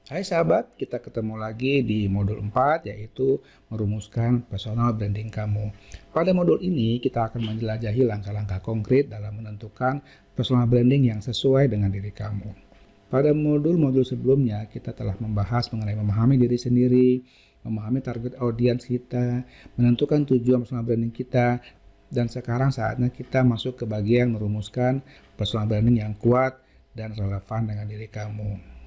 Hai sahabat, kita ketemu lagi di modul 4 yaitu merumuskan personal branding kamu. Pada modul ini kita akan menjelajahi langkah-langkah konkret dalam menentukan personal branding yang sesuai dengan diri kamu. Pada modul-modul sebelumnya kita telah membahas mengenai memahami diri sendiri, memahami target audiens kita, menentukan tujuan personal branding kita, dan sekarang saatnya kita masuk ke bagian merumuskan personal branding yang kuat dan relevan dengan diri kamu.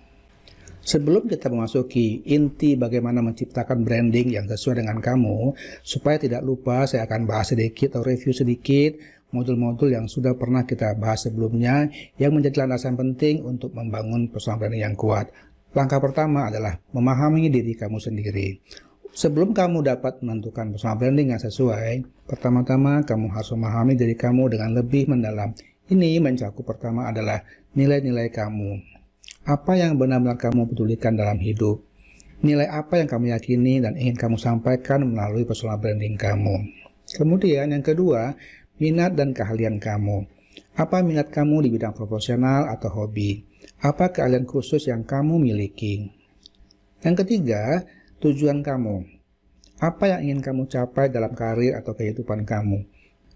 Sebelum kita memasuki inti bagaimana menciptakan branding yang sesuai dengan kamu, supaya tidak lupa saya akan bahas sedikit atau review sedikit modul-modul yang sudah pernah kita bahas sebelumnya yang menjadi landasan penting untuk membangun personal branding yang kuat. Langkah pertama adalah memahami diri kamu sendiri. Sebelum kamu dapat menentukan personal branding yang sesuai, pertama-tama kamu harus memahami diri kamu dengan lebih mendalam. Ini mencakup pertama adalah nilai-nilai kamu. Apa yang benar-benar kamu pedulikan dalam hidup? Nilai apa yang kamu yakini dan ingin kamu sampaikan melalui personal branding kamu? Kemudian yang kedua, minat dan keahlian kamu. Apa minat kamu di bidang profesional atau hobi? Apa keahlian khusus yang kamu miliki? Yang ketiga, tujuan kamu. Apa yang ingin kamu capai dalam karir atau kehidupan kamu?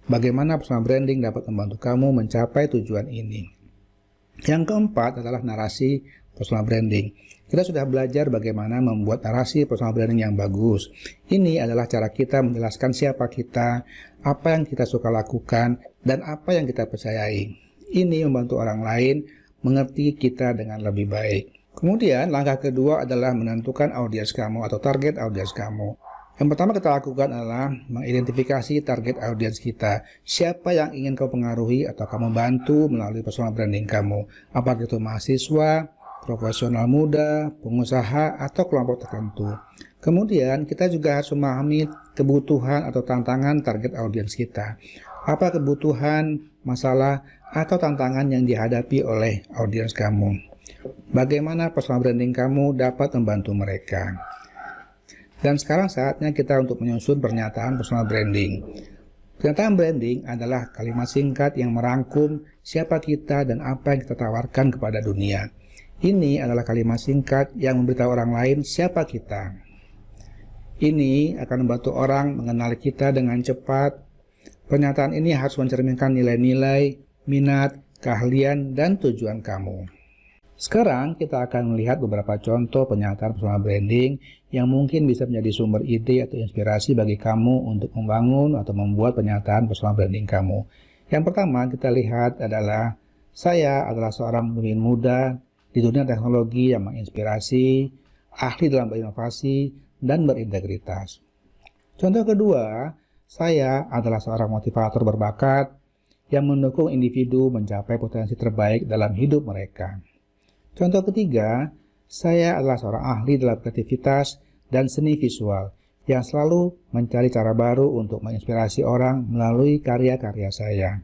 Bagaimana personal branding dapat membantu kamu mencapai tujuan ini? Yang keempat adalah narasi personal branding. Kita sudah belajar bagaimana membuat narasi personal branding yang bagus. Ini adalah cara kita menjelaskan siapa kita, apa yang kita suka lakukan, dan apa yang kita percayai. Ini membantu orang lain mengerti kita dengan lebih baik. Kemudian langkah kedua adalah menentukan audiens kamu atau target audiens kamu. Yang pertama kita lakukan adalah mengidentifikasi target audiens kita. Siapa yang ingin kau pengaruhi atau kamu bantu melalui personal branding kamu. Apakah itu mahasiswa, profesional muda, pengusaha, atau kelompok tertentu. Kemudian kita juga harus memahami kebutuhan atau tantangan target audiens kita. Apa kebutuhan, masalah, atau tantangan yang dihadapi oleh audiens kamu. Bagaimana personal branding kamu dapat membantu mereka. Dan sekarang saatnya kita untuk menyusun pernyataan personal branding. Pernyataan branding adalah kalimat singkat yang merangkum siapa kita dan apa yang kita tawarkan kepada dunia. Ini adalah kalimat singkat yang memberitahu orang lain siapa kita. Ini akan membantu orang mengenal kita dengan cepat. Pernyataan ini harus mencerminkan nilai-nilai, minat, keahlian, dan tujuan kamu. Sekarang kita akan melihat beberapa contoh pernyataan personal branding yang mungkin bisa menjadi sumber ide atau inspirasi bagi kamu untuk membangun atau membuat pernyataan personal branding kamu. Yang pertama kita lihat adalah, saya adalah seorang pemimpin muda di dunia teknologi yang menginspirasi, ahli dalam berinovasi, dan berintegritas. Contoh kedua, saya adalah seorang motivator berbakat yang mendukung individu mencapai potensi terbaik dalam hidup mereka. Contoh ketiga, saya adalah seorang ahli dalam kreativitas dan seni visual yang selalu mencari cara baru untuk menginspirasi orang melalui karya-karya saya.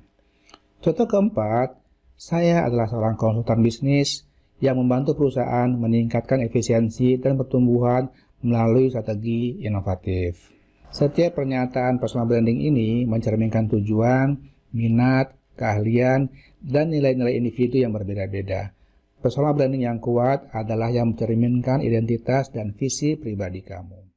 Contoh keempat, saya adalah seorang konsultan bisnis yang membantu perusahaan meningkatkan efisiensi dan pertumbuhan melalui strategi inovatif. Setiap pernyataan personal branding ini mencerminkan tujuan, minat, keahlian, dan nilai-nilai individu yang berbeda-beda. Personal branding yang kuat adalah yang mencerminkan identitas dan visi pribadi kamu.